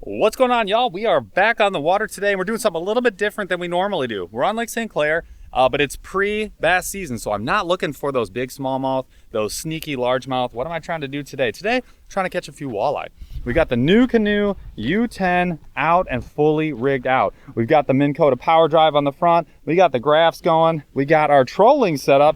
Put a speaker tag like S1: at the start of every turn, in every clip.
S1: What's going on, y'all? We are back on the water today, and we're doing something a little bit different than we normally do. We're on Lake St. Clair, but it's pre-bass season, so I'm not looking for those big smallmouth, those sneaky largemouth. What am I trying to do today? Today, I'm trying to catch a few walleye. We got the NuCanoe U10 out and fully rigged out. We've got the Minn Kota power drive on the front. We got the graphs going. We got our trolling set up.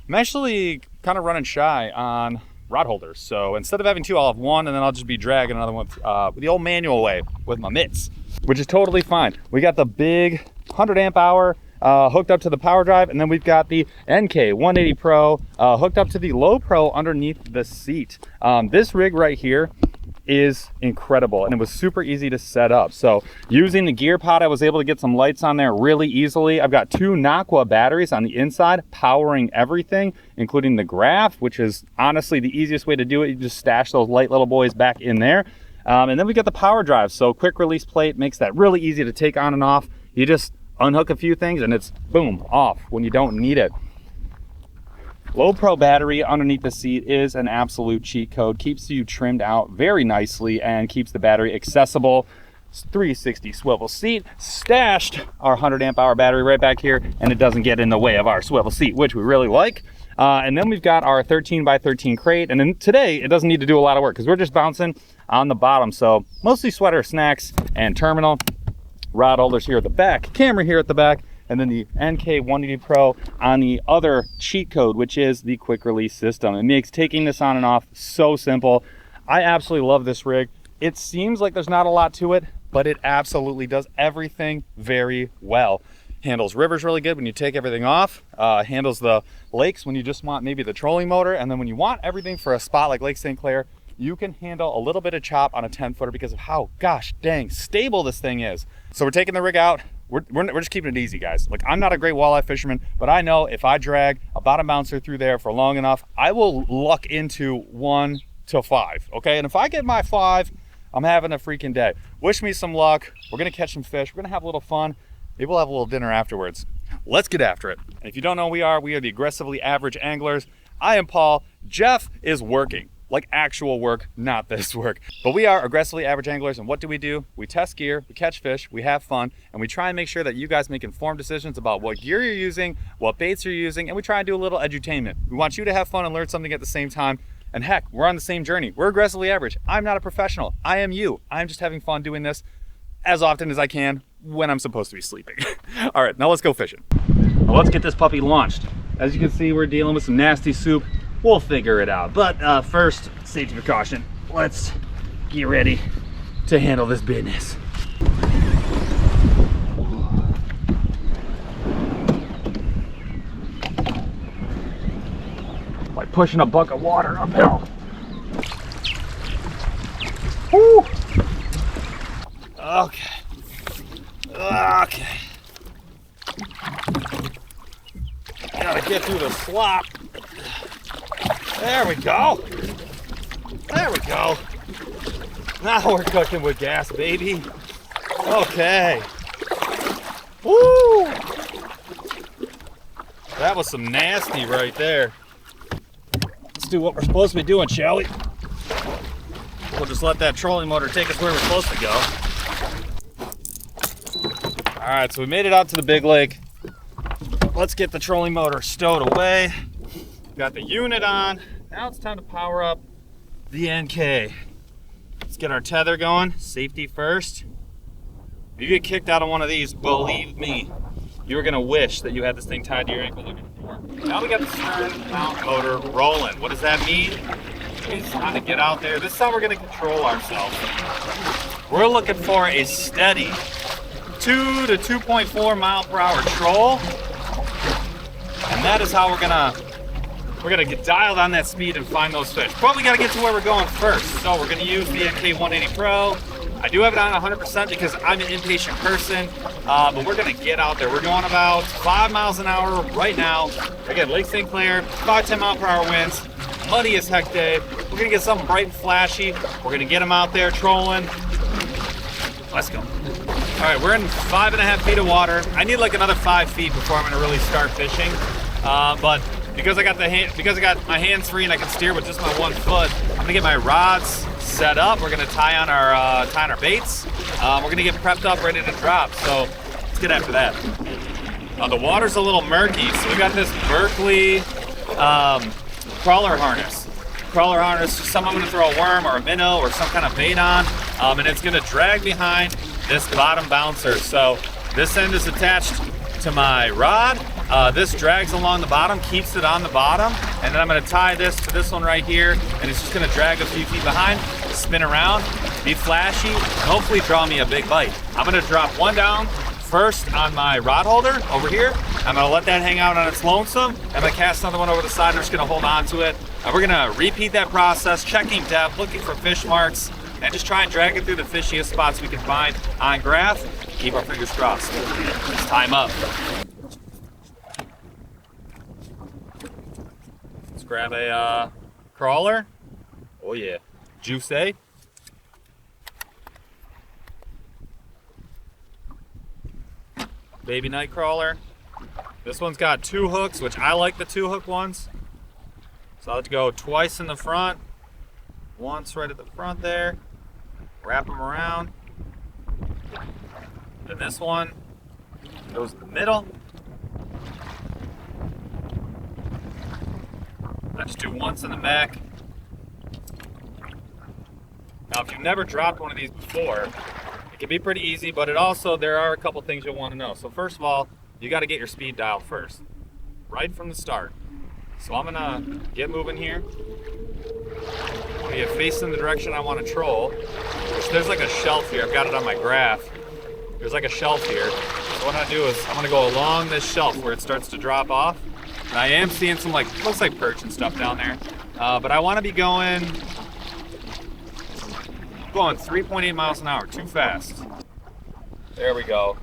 S1: I'm actually kind of running shy on rod holders, so instead of having two, I'll have one, and then I'll just be dragging another one the old manual way with my mitts, which is totally fine. We got the big 100 amp hour hooked up to the power drive, and then we've got the NK180 Pro hooked up to the low pro underneath the seat. This rig right here is incredible, and it was super easy to set up. So using the gear pod, I was able to get some lights on there really easily. I've got two NuCanoe batteries on the inside powering everything, including the graph, which is honestly the easiest way to do it. You just stash those light little boys back in there. And then we got the power drive, so quick release plate makes that really easy to take on and off. You just unhook a few things and it's boom, off when you don't need it. Low pro battery underneath the seat is an absolute cheat code. Keeps you trimmed out very nicely and keeps the battery accessible. 360 swivel seat, stashed our 100 amp hour battery right back here, and it doesn't get in the way of our swivel seat, which we really like. And then we've got our 13 by 13 crate, and then today it doesn't need to do a lot of work because we're just bouncing on the bottom. So mostly sweater, snacks, and terminal. Rod holders here at the back, camera here at the back, and then the NK180 Pro on the other cheat code, which is the quick release system. It makes taking this on and off so simple. I absolutely love this rig. It seems like there's not a lot to it, but it absolutely does everything very well. Handles rivers really good when you take everything off. Handles the lakes when you just want maybe the trolling motor, and then when you want everything for a spot like Lake St. Clair, you can handle a little bit of chop on a 10-footer because of how, gosh dang, stable this thing is. So we're taking the rig out. We're just keeping it easy, guys. Like, I'm not a great walleye fisherman, but I know if I drag a bottom bouncer through there for long enough, I will luck into 1 to 5, okay? And if I get my 5, I'm having a freaking day. Wish me some luck. We're gonna catch some fish. We're gonna have a little fun. Maybe we'll have a little dinner afterwards. Let's get after it. And if you don't know who we are the Aggressively Average Anglers. I am Paul. Jeff is working. Like actual work, not this work. But we are Aggressively Average Anglers, and what do? We test gear, we catch fish, we have fun, and we try and make sure that you guys make informed decisions about what gear you're using, what baits you're using, and we try and do a little edutainment. We want you to have fun and learn something at the same time. And heck, we're on the same journey. We're aggressively average. I'm not a professional. I am you. I'm just having fun doing this as often as I can when I'm supposed to be sleeping. All right, now let's go fishing. Well, let's get this puppy launched. As you can see, we're dealing with some nasty soup. We'll figure it out. But first, safety precaution. Let's get ready to handle this business. Like pushing a bucket of water uphill. Woo! Okay. Okay. Gotta get through the slop. There we go. There we go. Now we're cooking with gas, baby. Okay. Woo! That was some nasty right there. Let's do what we're supposed to be doing, shall we? We'll just let that trolling motor take us where we're supposed to go. All right, so we made it out to the big lake. Let's get the trolling motor stowed away. Got the unit on. Now it's time to power up the NK. Let's get our tether going. Safety first. If you get kicked out of one of these, believe me, you're gonna wish that you had this thing tied to your ankle looking for. Now we got the stern mount motor rolling. What does that mean? It's time to get out there. This is how we're gonna control ourselves. We're looking for a steady 2 to 2.4 mile per hour troll. And that is how we're gonna get dialed on that speed and find those fish. But we gotta get to where we're going first. So we're gonna use the NK180 Pro. I do have it on 100% because I'm an impatient person, but we're gonna get out there. We're going about 5 miles an hour right now. Again, Lake St. Clair, 5-10 mile per hour winds, muddy as heck day. We're gonna get something bright and flashy. We're gonna get them out there trolling. Let's go. All right, we're in 5.5 feet of water. I need like another 5 feet before I'm gonna really start fishing. But because I got my hands free and I can steer with just my 1 foot, I'm gonna get my rods set up. We're gonna tie on our baits. We're gonna get prepped up, ready to drop. So let's get after that. The water's a little murky, so we got this Berkeley crawler harness. Crawler harness, some I'm gonna throw a worm or a minnow or some kind of bait on, and it's gonna drag behind this bottom bouncer. So this end is attached to my rod. This drags along the bottom, keeps it on the bottom, and then I'm gonna tie this to this one right here, and it's just gonna drag a few feet behind, spin around, be flashy, and hopefully draw me a big bite. I'm gonna drop one down first on my rod holder over here. I'm gonna let that hang out on its lonesome. I'm gonna cast another one over the side, and I'm just gonna hold on to it. And we're gonna repeat that process, checking depth, looking for fish marks, and just try and drag it through the fishiest spots we can find on graph. Keep our fingers crossed. Let's tie 'em up. Let's grab a crawler. Oh yeah, juice, eh? Baby night crawler. This one's got 2 hooks, which I like the 2 hook ones. So I'll have to go twice in the front, once right at the front there, wrap them around. Then this one goes in the middle. I just do once in the back. Now, if you've never dropped one of these before, it can be pretty easy, but there are a couple things you'll want to know. So first of all, you got to get your speed dialed first, right from the start. So I'm gonna get moving here. I'm gonna get facing the direction I want to troll. So there's like a shelf here. I've got it on my graph. There's like a shelf here. So what I'm gonna do is I'm gonna go along this shelf where it starts to drop off. And I am seeing some looks like perch and stuff down there. But I want to be going 3.8 miles an hour, too fast. There we go.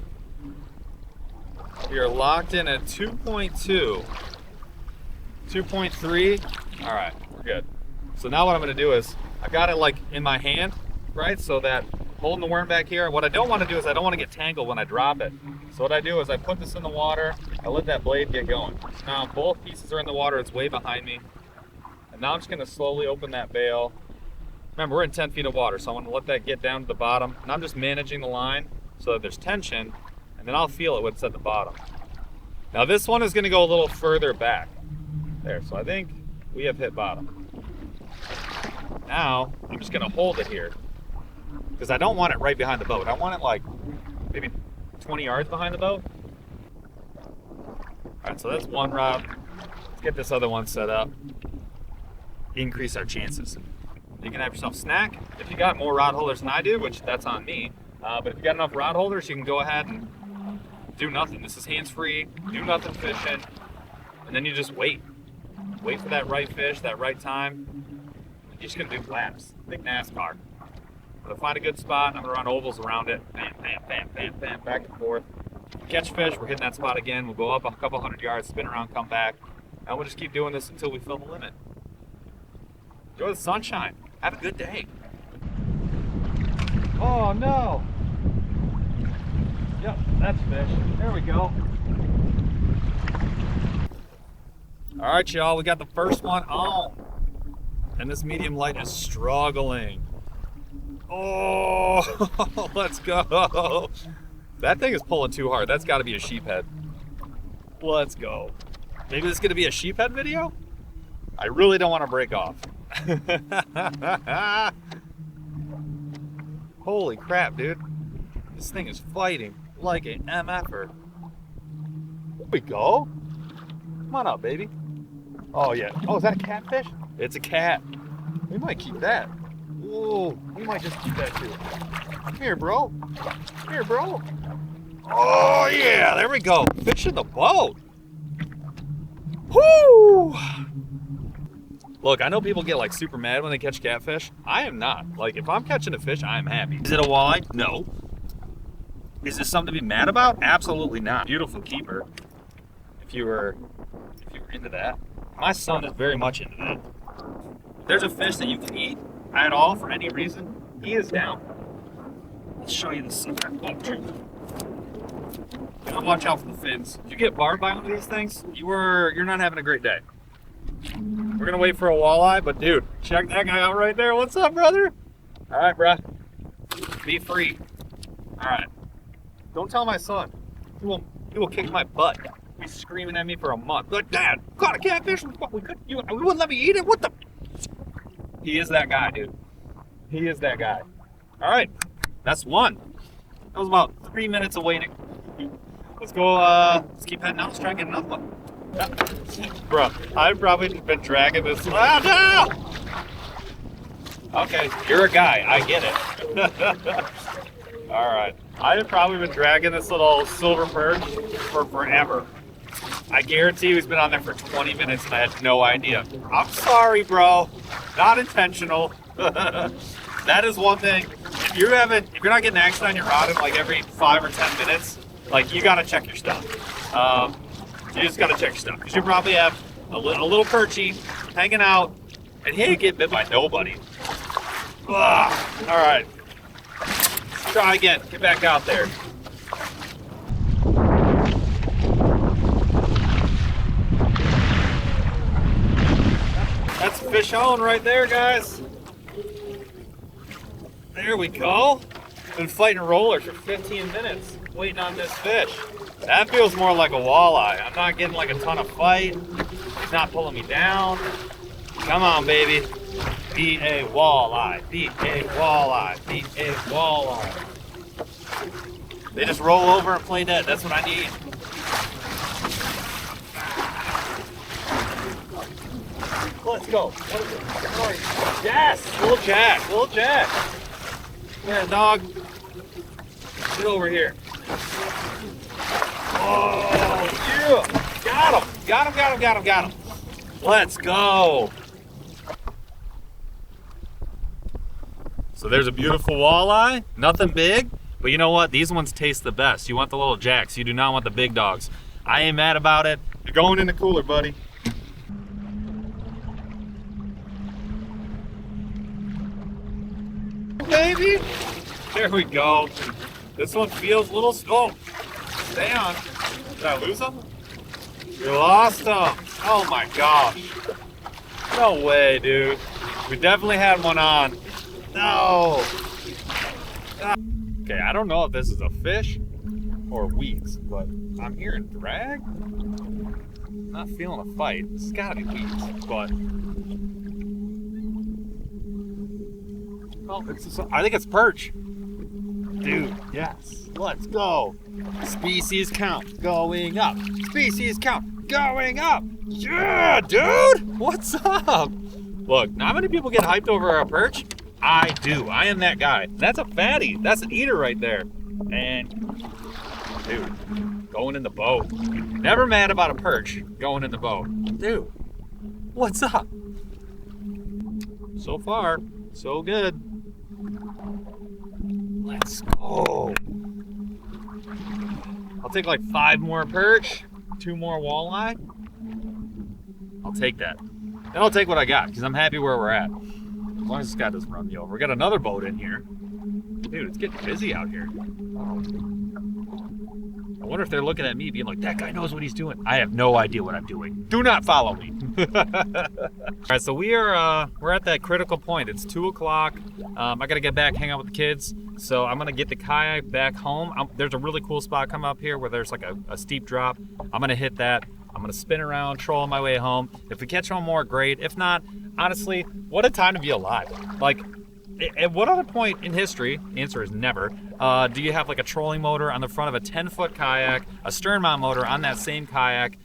S1: We are locked in at 2.2. 2.3. All right, we're good. So now what I'm gonna do is, I've got it like in my hand, right? So that holding the worm back here. What I don't wanna do is I don't wanna get tangled when I drop it. So what I do is I put this in the water, I let that blade get going. So now both pieces are in the water, it's way behind me. And now I'm just gonna slowly open that bail. Remember, we're in 10 feet of water, so I'm gonna let that get down to the bottom. And I'm just managing the line so that there's tension, and then I'll feel it when it's at the bottom. Now this one is gonna go a little further back. There, so I think we have hit bottom. Now, I'm just gonna hold it here because I don't want it right behind the boat. I want it like maybe 20 yards behind the boat. All right, so that's one rod. Let's get this other one set up. Increase our chances. You can have yourself a snack. If you got more rod holders than I do, which that's on me, but if you got enough rod holders, you can go ahead and do nothing. This is hands-free, do nothing fishing, and then you just wait. Wait for that right fish, that right time. You're just gonna do laps. Think NASCAR. I'm gonna find a good spot, I'm gonna run ovals around it. Bam, bam, bam, bam, bam, back and forth. Catch fish, we're hitting that spot again. We'll go up a couple hundred yards, spin around, come back. And we'll just keep doing this until we fill the limit. Enjoy the sunshine. Have a good day. Oh no. Yep, that's fish. There we go. All right, y'all, we got the first one on. And this medium light is struggling. Oh, let's go. That thing is pulling too hard. That's gotta be a sheephead. Let's go. Maybe this is gonna be a sheephead video? I really don't wanna break off. Holy crap, dude. This thing is fighting like an MFer. There we go. Come on up, baby. Oh yeah. Oh, is that a catfish? It's a cat. We might keep that. Whoa, we might just keep that too. Come here, bro. Come here, bro. Oh yeah, there we go. Fish in the boat. Whoo! Look, I know people get like super mad when they catch catfish. I am not. Like, if I'm catching a fish, I am happy. Is it a walleye? No. Is this something to be mad about? Absolutely not. Beautiful keeper. If you were into that. My son is very much into that. If there's a fish that you can eat at all for any reason, he is down. Let's show you the secret. Oh, true. You gotta watch out for the fins. If you get barbed by one of these things, you're not having a great day. We're gonna wait for a walleye, but dude, check that guy out right there. What's up, brother? All right, bruh. Be free. All right. Don't tell my son. He will kick my butt. He's screaming at me for a month. Like, Dad, caught a catfish. We wouldn't let me eat it. What the? He is that guy, dude. He is that guy. All right. That's one. That was about 3 minutes of waiting. Let's go. Let's keep heading out. Let's try and get another one. Bro, I've probably been dragging this. Ah, no! Okay, you're a guy. I get it. All right. I've probably been dragging this little silver perch for forever. I guarantee he's been on there for 20 minutes and I had no idea. I'm sorry, bro. Not intentional. That is one thing. If you're not getting action on your rod in like every 5 or 10 minutes, like you gotta check your stuff. You just gotta check your stuff because you probably have a little perchy hanging out, and he ain't get bit by nobody. Ugh. All right, let's try again. Get back out there. That's fish on right there, guys. There we go. Been fighting rollers for 15 minutes, waiting on this fish. That feels more like a walleye. I'm not getting like a ton of fight. He's not pulling me down. Come on, baby. Be a walleye. Be a walleye. Be a walleye. They just roll over and play dead. That's what I need. Let's go. Yes, little jack, little jack. Come here, dog. Get over here. Oh, yeah. Got him. Got him, got him, got him, got him. Let's go. So there's a beautiful walleye. Nothing big, but you know what? These ones taste the best. You want the little jacks. You do not want the big dogs. I ain't mad about it. You're going in the cooler, buddy. Baby. There we go. This one feels a little slow. Stay on. Did I lose him? We lost him. Oh my gosh. No way, dude. We definitely had one on. No. Okay, I don't know if this is a fish or weeds, but I'm hearing drag. I'm not feeling a fight. It's gotta be weeds, but oh, I think it's perch. Dude, yes. Let's go. Species count going up. Species count going up. Yeah, dude. What's up? Look, not many people get hyped over a perch. I do. I am that guy. That's a fatty. That's an eater right there. And, dude, going in the boat. Never mad about a perch going in the boat. Dude, what's up? So far, so good. Let's go. I'll take like 5 more perch, 2 more walleye. I'll take that. And I'll take what I got because I'm happy where we're at. As long as this guy doesn't run me over. We got another boat in here. Dude, it's getting busy out here. I wonder if they're looking at me being like, that guy knows what he's doing. I have no idea what I'm doing. Do not follow me. All right, so we're at that critical point. It's 2 o'clock. I gotta get back, hang out with the kids. So I'm gonna get the kayak back home. There's a really cool spot coming up here where there's like a steep drop. I'm gonna hit that. I'm gonna spin around, troll on my way home. If we catch one more, great. If not, honestly, what a time to be alive. Like, at what other point in history, the answer is never, do you have like a trolling motor on the front of a 10-foot kayak, a stern mount motor on that same kayak,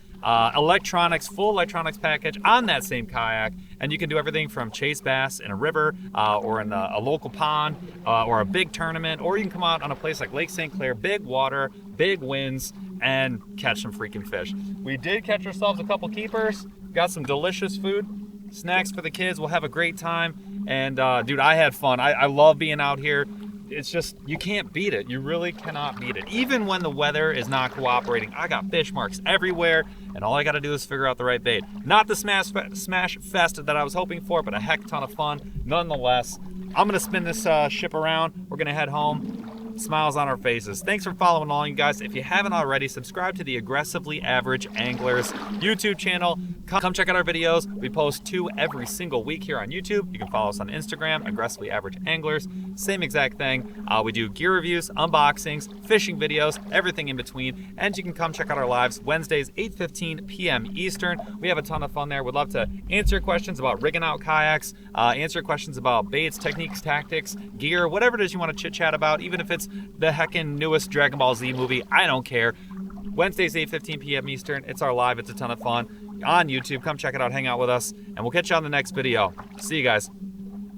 S1: electronics, full electronics package on that same kayak, and you can do everything from chase bass in a river or in a local pond or a big tournament, or you can come out on a place like Lake St. Clair, big water, big winds, and catch some freaking fish. We did catch ourselves a couple keepers, got some delicious food, snacks for the kids. We'll have a great time. And dude, I had fun. I love being out here. It's just, you can't beat it. You really cannot beat it. Even when the weather is not cooperating, I got fish marks everywhere, and all I got to do is figure out the right bait. Not the smash fest that I was hoping for, but a heck ton of fun nonetheless. I'm gonna spin this ship around. We're gonna head home. smiles on our faces. Thanks for following along, you guys. If you haven't already, subscribe to the Aggressively Average Anglers YouTube channel. Come check out our videos. We post 2 every single week here on YouTube. You can follow us on Instagram, Aggressively Average Anglers. Same exact thing. We do gear reviews, unboxings, fishing videos, everything in between. And you can come check out our lives Wednesdays, 8:15 p.m. Eastern. We have a ton of fun there. We'd love to answer questions about rigging out kayaks, answer questions about baits, techniques, tactics, gear, whatever it is you want to chit chat about, even if it's the heckin' newest Dragon Ball Z movie, I don't care. Wednesdays, 8:15 p.m. Eastern. It's our live. It's a ton of fun on YouTube. Come check it out, hang out with us, and we'll catch you on the next video. See you guys.